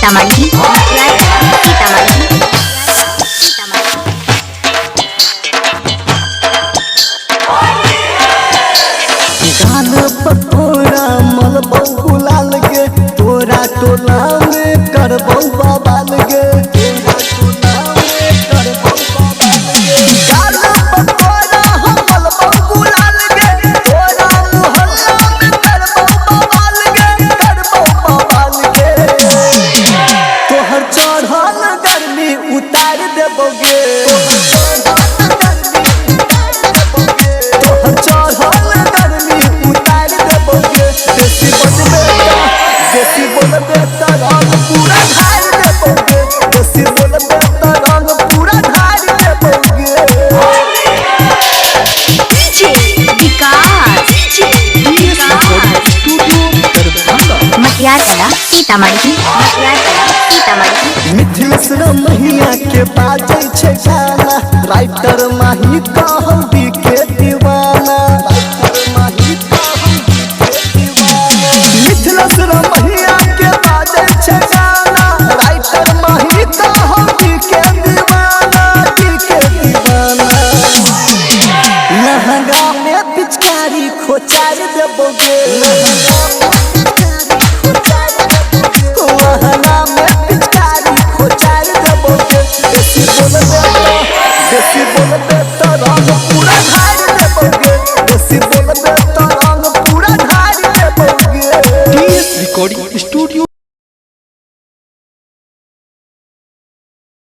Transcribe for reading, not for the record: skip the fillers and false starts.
सीतामढ़ी गान पर तोरा मलबौ गुलाल गे, तोरा टोला में करबौ बवाल गे, तोरा टोला में करबौ बवाल गे। गान पर तोरा हम मलबौ गुलाल गे, तोरा मोहल्ला में करबौ बवाल गे, करबौ बवाल गे। तोहर चढ़ल गर्मी उतार देबौ गे, तोहर चढ़ल गर्मी उतार देबौ गे। देसी बोलबे त रंग पूरा ढार देबौ गे, देसी बोलबे त रंग पूरा ढार देबौ गे। मटियार कला सीतामढ़ी मिथिलेश मैया के बाजै छै गाना, राइटर माही कहौ